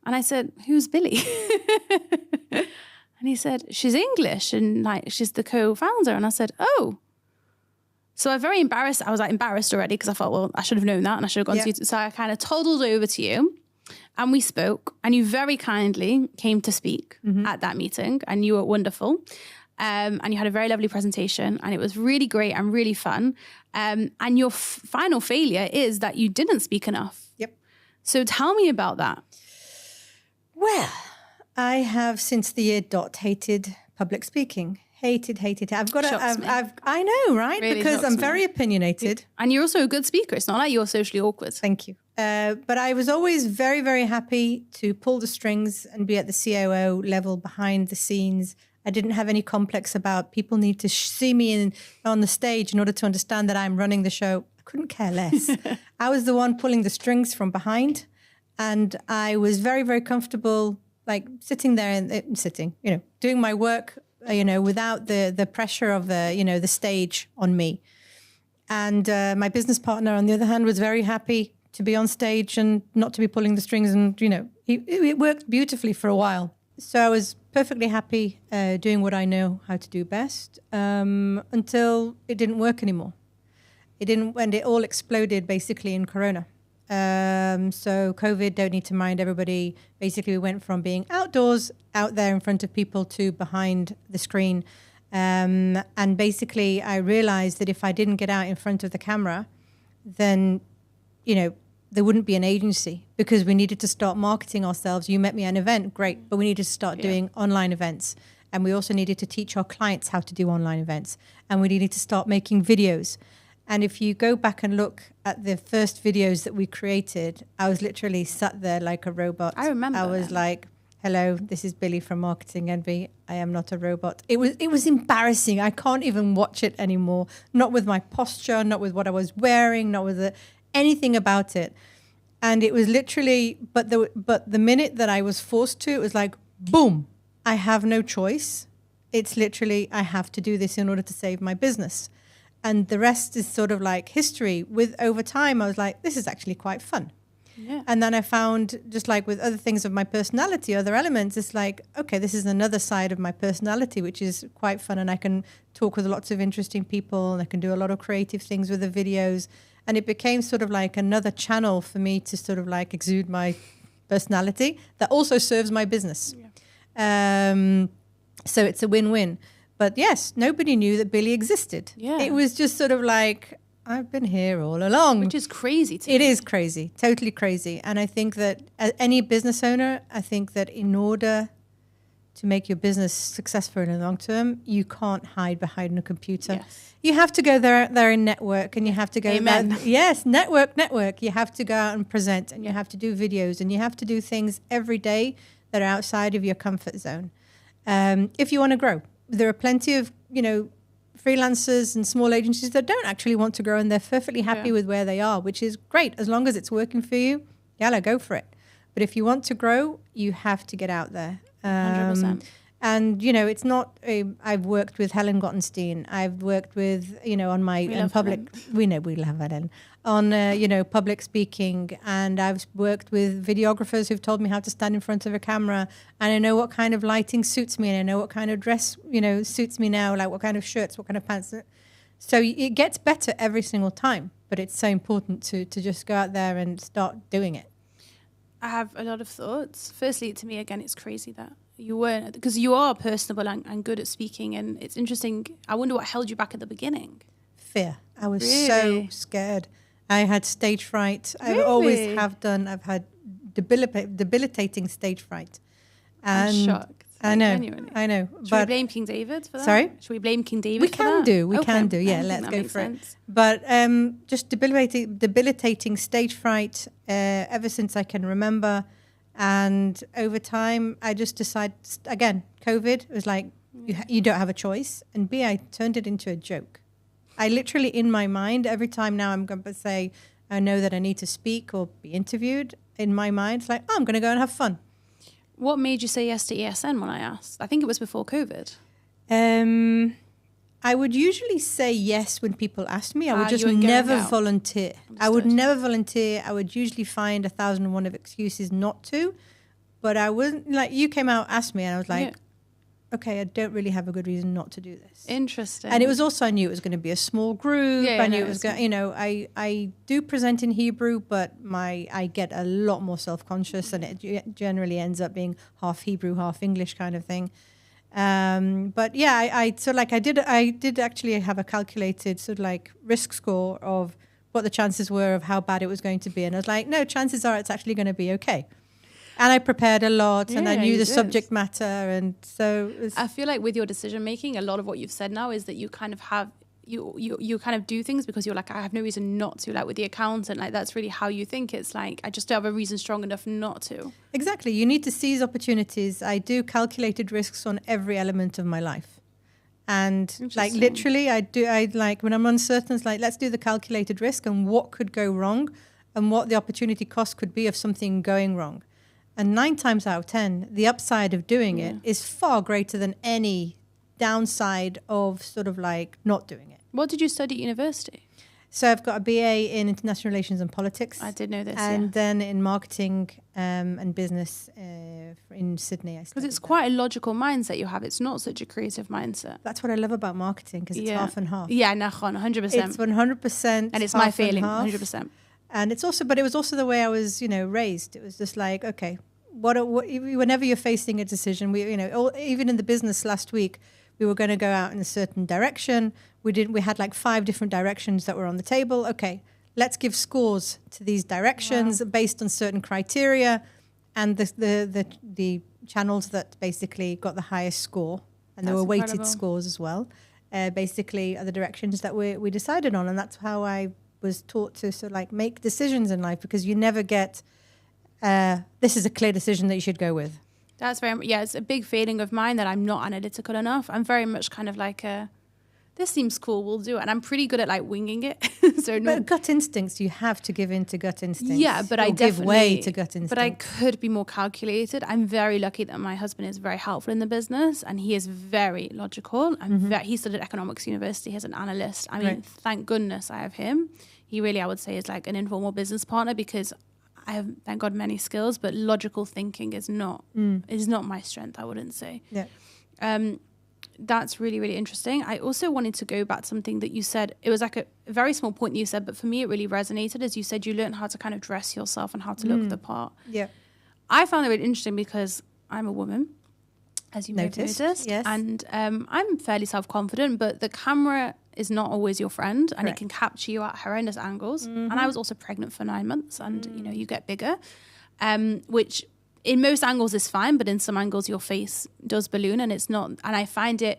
And I said, who's Billy? And he said, she's English and she's the co-founder. And I said, oh. So I was very embarrassed. I was embarrassed already because I thought, well, I should have known that and I should have gone to you. So I kind of toddled over to you and we spoke and you very kindly came to speak at that meeting and you were wonderful. And you had a very lovely presentation and it was really great and really fun. And your final failure is that you didn't speak enough. Yep. So tell me about that. Well, I have since the year dot hated public speaking. Hated. I've got to, I know, right? Really because I'm very opinionated. And you're also a good speaker. It's not like you're socially awkward. Thank you. But I was always very, very happy to pull the strings and be at the COO level behind the scenes. I didn't have any complex about people need to see me on the stage in order to understand that I'm running the show. I couldn't care less. I was the one pulling the strings from behind. And I was very, very comfortable sitting there and doing my work, without the pressure of the stage on me. And my business partner, on the other hand, was very happy to be on stage and not to be pulling the strings. And, it worked beautifully for a while. So I was perfectly happy doing what I know how to do best until it didn't work anymore. And it all exploded basically in Corona. So COVID, don't need to mind everybody. Basically, we went from being outdoors, out there in front of people to behind the screen. And basically, I realized that if I didn't get out in front of the camera, then, there wouldn't be an agency because we needed to start marketing ourselves. You met me at an event, great, but we needed to start doing online events. And we also needed to teach our clients how to do online events. And we needed to start making videos. And if you go back and look at the first videos that we created, I was literally sat there like a robot. I remember. I was like, hello, this is Billy from Marketing Envy. I am not a robot. It was embarrassing. I can't even watch it anymore. Not with my posture, not with what I was wearing, not with anything about it. And it was literally, but the minute that I was forced to, it was like, boom, I have no choice. It's literally, I have to do this in order to save my business. And the rest is sort of like history. Over time, I was like, this is actually quite fun. Yeah. And then I found, just like with other things of my personality, other elements, it's like, okay, this is another side of my personality, which is quite fun. And I can talk with lots of interesting people and I can do a lot of creative things with the videos. And it became sort of like another channel for me to sort of like exude my personality that also serves my business. Yeah. So it's a win-win. But yes, nobody knew that Billy existed. Yeah. It was just sort of like, I've been here all along. Which is crazy to me. It is crazy, totally crazy. And I think that as any business owner, I think that in order to make your business successful in the long term, you can't hide behind a computer. Yes. You have to go there and network, and you have to go. Amen. Yes, network. You have to go out and present, and you have to do videos, and you have to do things every day that are outside of your comfort zone. If you want to grow, there are plenty of, freelancers and small agencies that don't actually want to grow, and they're perfectly happy with where they are, which is great. As long as it's working for you, go for it. But if you want to grow, you have to get out there. 100%. And, it's not, I've worked with Helen Gottenstein. I've worked with, on my public, we love Helen, on, public speaking. And I've worked with videographers who've told me how to stand in front of a camera. And I know what kind of lighting suits me. And I know what kind of dress, suits me now, like what kind of shirts, what kind of pants. So it gets better every single time. But it's so important to just go out there and start doing it. I have a lot of thoughts. Firstly, to me, again, it's crazy that you weren't, because you are personable and good at speaking, and it's interesting. I wonder what held you back at the beginning. Fear. I was so scared. I had stage fright. I always have done. I've had debilitating stage fright. And I'm shocked. I know. Genuinely. I know. Should we blame King David for that? Sorry? Should we blame King David we for can that? do. We can do. Yeah, let's go for it. But just debilitating stage fright ever since I can remember. And over time, I just decided, again, COVID was like, you don't have a choice. And B, I turned it into a joke. I literally, in my mind, every time now I'm going to say, I know that I need to speak or be interviewed, in my mind, it's like, I'm going to go and have fun. What made you say yes to ESN when I asked? I think it was before COVID. I would usually say yes when people asked me. I would just never never volunteer. I would never volunteer. I would usually find 1,001 of excuses not to. But I wouldn't, like, you came out, asked me, and I was like, okay, I don't really have a good reason not to do this. Interesting. And it was also, I knew it was going to be a small group. I knew it was going, I do present in Hebrew, but I get a lot more self-conscious, and it generally ends up being half Hebrew, half English kind of thing. But yeah, I did actually have a calculated sort of like risk score of what the chances were of how bad it was going to be. And I was like, no, chances are it's actually going to be okay. And I prepared a lot, and I knew the subject matter. And so I feel like with your decision making, a lot of what you've said now is that you kind of have, you kind of do things because you're like, I have no reason not to, like with the accountant, like that's really how you think. It's like, I just don't have a reason strong enough not to. Exactly. You need to seize opportunities. I do calculated risks on every element of my life. And like literally I like when I'm uncertain, it's like, let's do the calculated risk and what could go wrong and what the opportunity cost could be of something going wrong. And 9 times out of 10, the upside of doing it is far greater than any downside of sort of like not doing it. What did you study at university? So I've got a BA in international relations and politics. I did know this, and then in marketing and business in Sydney. Because it's quite a logical mindset you have. It's not such a creative mindset. That's what I love about marketing, because it's half and half. Yeah, 100%. It's 100%. And it's my feeling, 100%. And it's also, but it was also the way I was, raised. It was just like, okay, whenever you're facing a decision, even in the business last week, we were going to go out in a certain direction. We had like 5 different directions that were on the table. Okay, let's give scores to these directions based on certain criteria, and the channels that basically got the highest score, and there were weighted scores as well, basically are the directions that we decided on. And that's how I was taught to sort of like make decisions in life, because you never get this is a clear decision that you should go with. That's it's a big feeling of mine that I'm not analytical enough. I'm very much kind of like this seems cool, we'll do it. And I'm pretty good at like winging it. But gut instincts, you have to give in to gut instincts. Yeah, but I definitely give way to gut instincts. But I could be more calculated. I'm very lucky that my husband is very helpful in the business, and he is very logical. He studied economics university. He's an analyst. I mean, thank goodness I have him. He really, I would say, is like an informal business partner, because I have, thank God, many skills, but logical thinking is not my strength, I wouldn't say. Yeah. That's really, really interesting. I also wanted to go back to something that you said. It was like a very small point that you said, but for me it really resonated, as you said you learned how to kind of dress yourself and how to look the part. Yeah. I found it really interesting because I'm a woman, as you may have noticed. Yes. And I'm fairly self-confident, but the camera is not always your friend, and it can capture you at horrendous angles. And I was also pregnant for 9 months, and you get bigger, which in most angles is fine, but in some angles your face does balloon, and it's not. And I find it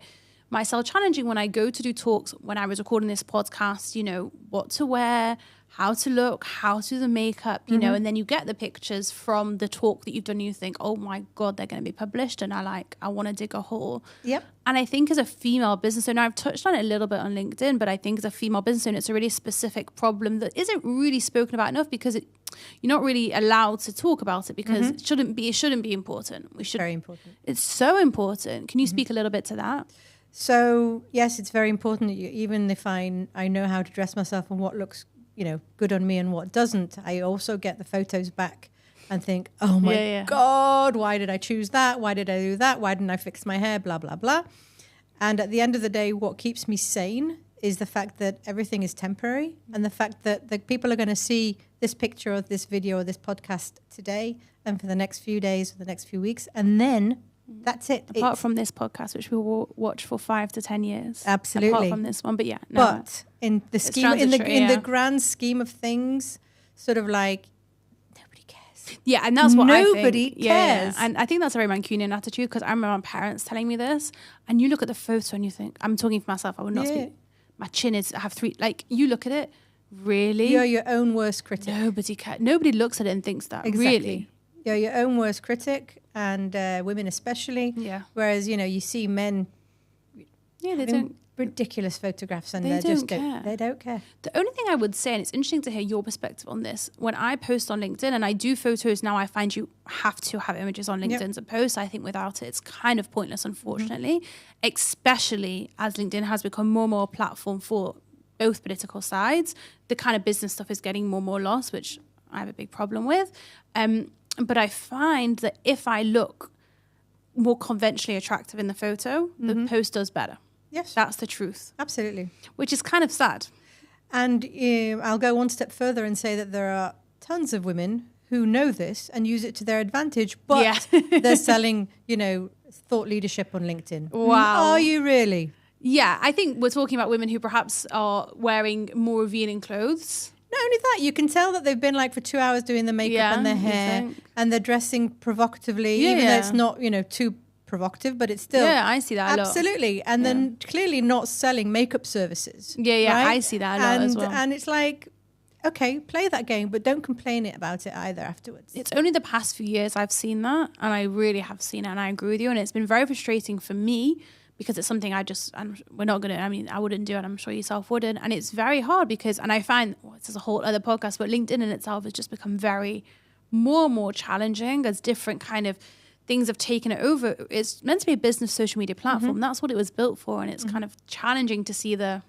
myself challenging when I go to do talks, when I was recording this podcast, you know, what to wear, how to look, how to do the makeup, you know, and then you get the pictures from the talk that you've done and you think, oh my God, they're going to be published. And I want to dig a hole. Yep. And I think as a female business owner, I've touched on it a little bit on LinkedIn, but I think as a female business owner, it's a really specific problem that isn't really spoken about enough because you're not really allowed to talk about it because it shouldn't be important. Very important. It's so important. Can you speak a little bit to that? So yes, it's very important that even if I know how to dress myself and what looks, you know, good on me and what doesn't, I also get the photos back and think, oh my God, why did I choose that? Why did I do that? Why didn't I fix my hair? Blah, blah, blah. And at the end of the day, what keeps me sane is the fact that everything is temporary and the fact that the people are going to see this picture or this video or this podcast today and for the next few days or the next few weeks. And then that's it. Apart from this podcast, which we will watch for 5 to 10 years. Absolutely. Apart from this one, but But in the scheme, in the grand scheme of things, sort of like nobody cares. Yeah, and that's what I think. Nobody cares. Yeah. And I think that's a very Mancunian attitude because I remember my parents telling me this, and you look at the photo and you think, I'm talking for myself. I would not speak. My chin I have 3. Like you look at it, really. You're your own worst critic. Nobody cares. Nobody looks at it and thinks that. Exactly. Really. You're your own worst critic, and women especially. Yeah. Whereas, you know, you see men they don't. Ridiculous photographs and They just care. They don't care. The only thing I would say, and it's interesting to hear your perspective on this, when I post on LinkedIn and I do photos now, I find you have to have images on LinkedIn to post. I think without it, it's kind of pointless, unfortunately, especially as LinkedIn has become more and more a platform for both political sides. The kind of business stuff is getting more and more lost, which I have a big problem with. But I find that if I look more conventionally attractive in the photo, the post does better. Yes. That's the truth. Absolutely. Which is kind of sad. And I'll go one step further and say that there are tons of women who know this and use it to their advantage, but they're selling, you know, thought leadership on LinkedIn. Wow. Are you really? Yeah, I think we're talking about women who perhaps are wearing more revealing clothes. Not only that, you can tell that they've been like for 2 hours doing the makeup and their hair, and they're dressing provocatively, even though it's not, you know, too provocative, but it's still. Yeah, I see that a lot. Absolutely. And then clearly not selling makeup services. Yeah, right? I see that a lot as well. And it's like, okay, play that game, but don't complain about it either afterwards. It's only the past few years I've seen that, and I really have seen it, and I agree with you. And it's been very frustrating for me because it's something we're not going to, I mean, I wouldn't do it. I'm sure yourself wouldn't. And it's very hard because, and I find, this is a whole other podcast, but LinkedIn in itself has just become more and more challenging as different kind of things have taken it over. It's meant to be a business social media platform. That's what it was built for. And it's kind of challenging to see the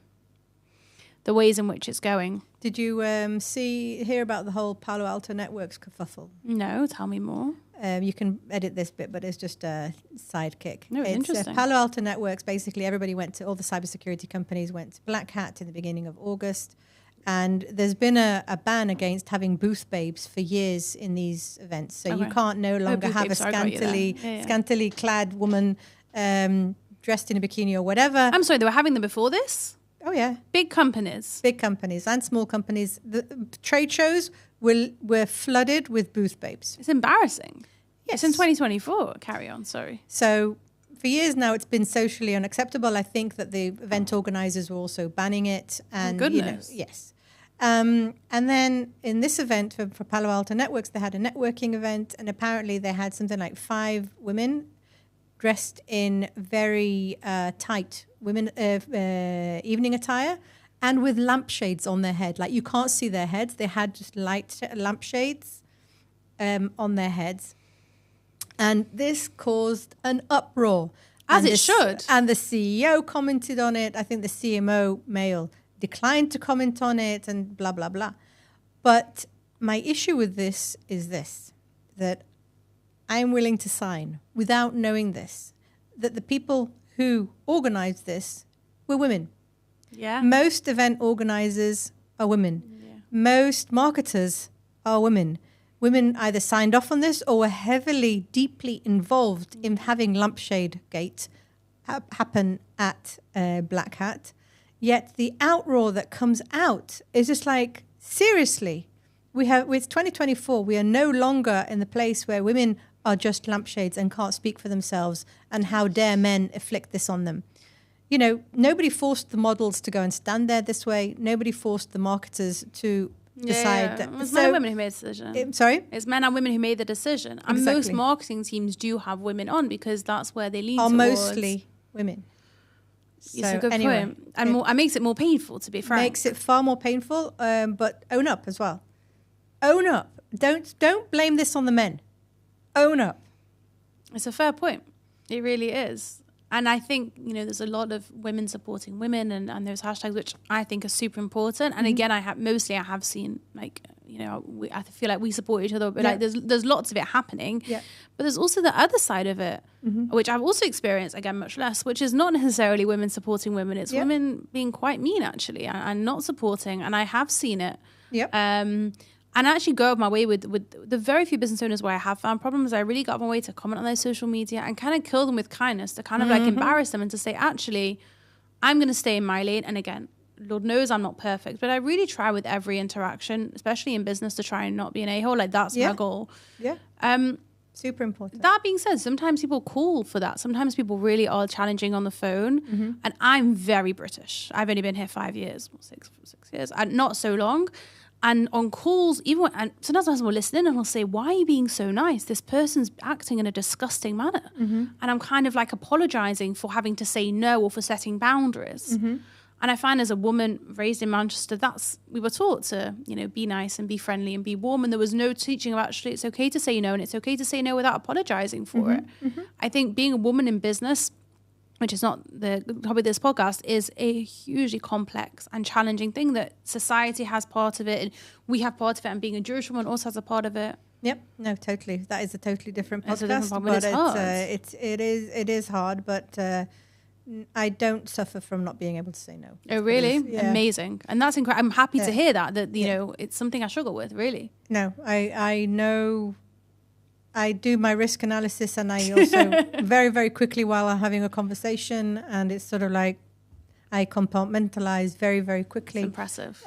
ways in which it's going. Did you hear about the whole Palo Alto Networks kerfuffle? No, tell me more. You can edit this bit, but it's just a sidekick. No, it's interesting. Palo Alto Networks, basically everybody all the cybersecurity companies went to Black Hat in the beginning of August. And there's been a ban against having booth babes for years in these events. So you can't no longer have a scantily clad woman dressed in a bikini or whatever. I'm sorry, they were having them before this? Oh, yeah. Big companies and small companies. The trade shows were flooded with booth babes. It's embarrassing. Yes. It's in 2024. Carry on, sorry. So for years now, it's been socially unacceptable. I think that the event organizers were also banning it. And, goodness. Yes. And then in this event for Palo Alto Networks, they had a networking event, and apparently they had something like 5 women dressed in very tight evening attire and with lampshades on their head. Like you can't see their heads. They had just light lampshades on their heads. And this caused an uproar. As it should. And the CEO commented on it. I think the CMO male declined to comment on it and blah, blah, blah. But my issue with this is that I'm willing to sign without knowing this, that the people who organized this were women. Yeah. Most event organizers are women. Yeah. Most marketers are women. Women either signed off on this or were heavily, deeply involved in having lampshade gate happen at Black Hat. Yet the outroar that comes out is just like, seriously, with 2024, we are no longer in the place where women are just lampshades and can't speak for themselves, and how dare men inflict this on them. nobody forced the models to go and stand there this way. Nobody forced the marketers to decide that. It's men and women who made the decision. Sorry? It's men and women who made the decision. And Exactly. most marketing teams do have women on because that's where they lean Are towards. mostly women. It's a good point. And it makes it more painful, to be frank. Makes it far more painful, but own up as well. Own up. Don't blame this on the men. Own up. It's a fair point. It really is. And I think, there's a lot of women supporting women and those hashtags, which I think are super important. And again, I have seen, I feel like we support each other, but there's lots of it happening. Yeah. But there's also the other side of it, which I've also experienced, again, much less, which is not necessarily women supporting women. It's women being quite mean, actually, and not supporting. And I have seen it. Yep. And I actually go out of my way with the very few business owners where I have found problems. I really go out of my way to comment on their social media and kind of kill them with kindness, to kind of embarrass them and to say, actually, I'm going to stay in my lane. And again, Lord knows I'm not perfect, but I really try with every interaction, especially in business, to try and not be an a-hole. Like, that's my goal. Yeah. Super important. That being said, sometimes people call for that. Sometimes people really are challenging on the phone. And I'm very British. I've only been here 5 years, six years, and not so long. And on calls, and sometimes I will listen in and I'll say, why are you being so nice? This person's acting in a disgusting manner. And I'm kind of like apologizing for having to say no or for setting boundaries. And I find as a woman raised in Manchester, we were taught to, be nice and be friendly and be warm. And there was no teaching of actually it's okay to say no, and it's okay to say no without apologizing for it. I think being a woman in business, which is not the topic of this podcast, is a hugely complex and challenging thing that society has part of it, and we have part of it, and being a Jewish woman also has a part of it. Yep, no, totally. That is a totally different podcast. But it's hard. It is hard, but I don't suffer from not being able to say no. Oh, really? Amazing. And that's incredible. I'm happy to hear that it's something I struggle with, really. No, I know. I do my risk analysis, and I also very, very quickly while I'm having a conversation, and it's sort of like I compartmentalize very, very quickly. It's impressive.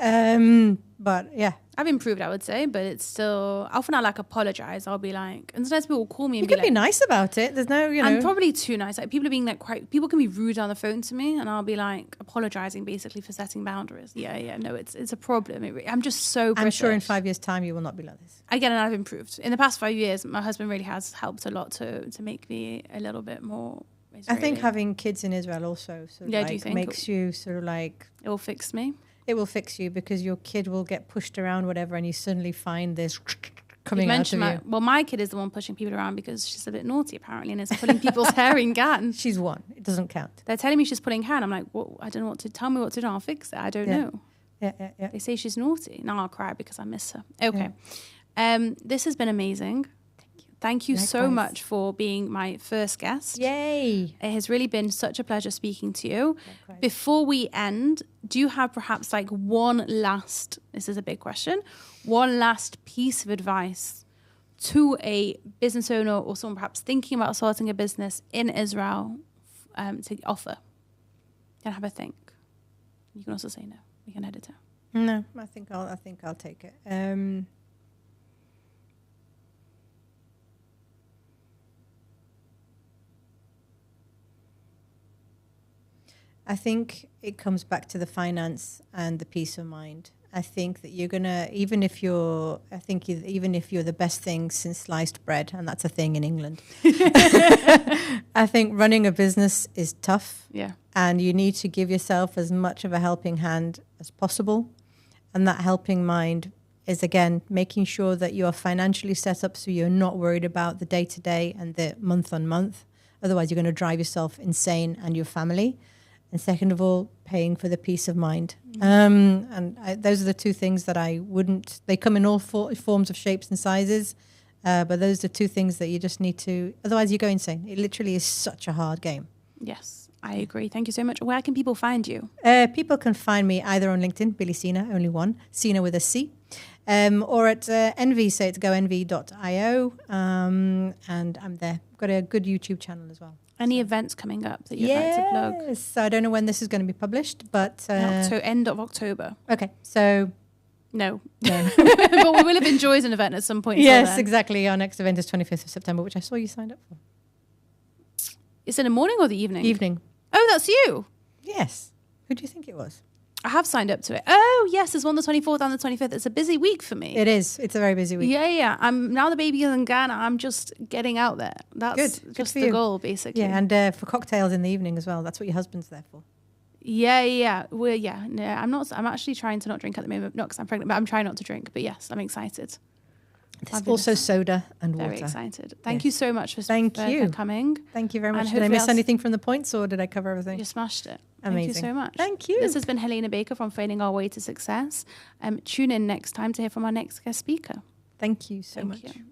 But yeah. I've improved, I would say, but it's still, often I apologize. I'll be like, and sometimes people will call me and you can be nice about it. There's no, I'm probably too nice. Like, people are being people can be rude on the phone to me, and I'll be like apologizing basically for setting boundaries. No, it's a problem. I'm just so British. I'm sure in 5 years' time you will not be like this. Again, and I've improved. In the past 5 years, my husband really has helped a lot to make me a little bit more Israeli. I think having kids in Israel also do you think makes you sort of like... It will fix me. It will fix you because your kid will get pushed around, whatever, and you suddenly find this coming out of you. Well, my kid is the one pushing people around because she's a bit naughty, apparently, and is pulling people's hair in GAN. She's one. It doesn't count. They're telling me she's pulling hair, and I'm like, well, I don't know what to... Tell me what to do. I'll fix it. I don't know. Yeah. They say she's naughty. Now I'll cry because I miss her. Okay. This has been amazing. Thank you so much for being my first guest. Yay. It has really been such a pleasure speaking to you. Likewise. Before we end, do you have perhaps this is a big question, one last piece of advice to a business owner or someone perhaps thinking about starting a business in Israel to offer? You can have a think. You can also say no. We can edit it. No, I think I'll take it. I think it comes back to the finance and the peace of mind. I think that you're gonna, even if you're the best thing since sliced bread, and that's a thing in England. I think running a business is tough. Yeah. And you need to give yourself as much of a helping hand as possible. And that helping mind is, again, making sure that you are financially set up so you're not worried about the day-to-day and the month-on-month. Otherwise, you're going to drive yourself insane and your family. And second of all, paying for the peace of mind. Those are the two things that I wouldn't... They come in all forms of shapes and sizes, but those are two things that you just need to... Otherwise, you go insane. It literally is such a hard game. Yes, I agree. Thank you so much. Where can people find you? People can find me either on LinkedIn, Billy Cina, only one, Cina with a C, or at Envy, so it's goenvy.io, and I'm there. Got a good YouTube channel as well. Any events coming up that you'd like to plug? Yes, I don't know when this is going to be published, but... So end of October. Okay, so... No. But we will have enjoyed an event at some point. Yes, exactly. Our next event is 25th of September, which I saw you signed up for. Is it the morning or the evening? Evening. Oh, that's you. Yes. Who do you think it was? I have signed up to it. Oh, yes, there's one the 24th and the 25th. It's a busy week for me. It is. It's a very busy week. Yeah. I'm now the baby is in Ghana. I'm just getting out there. That's Good just for the you. goal, basically. Yeah, and for cocktails in the evening as well. That's what your husband's there for. Yeah. No, I'm not. I'm actually trying to not drink at the moment. Not because I'm pregnant, but I'm trying not to drink. But yes, I'm excited. There's also soda and water. Very excited. Thank you so much for coming. Thank you very much. And Did I miss anything from the points, or did I cover everything? You smashed it. Amazing. Thank you so much. Thank you. This has been Helena Baker from Finding Our Way to Success. Tune in next time to hear from our next guest speaker. Thank you so much. You.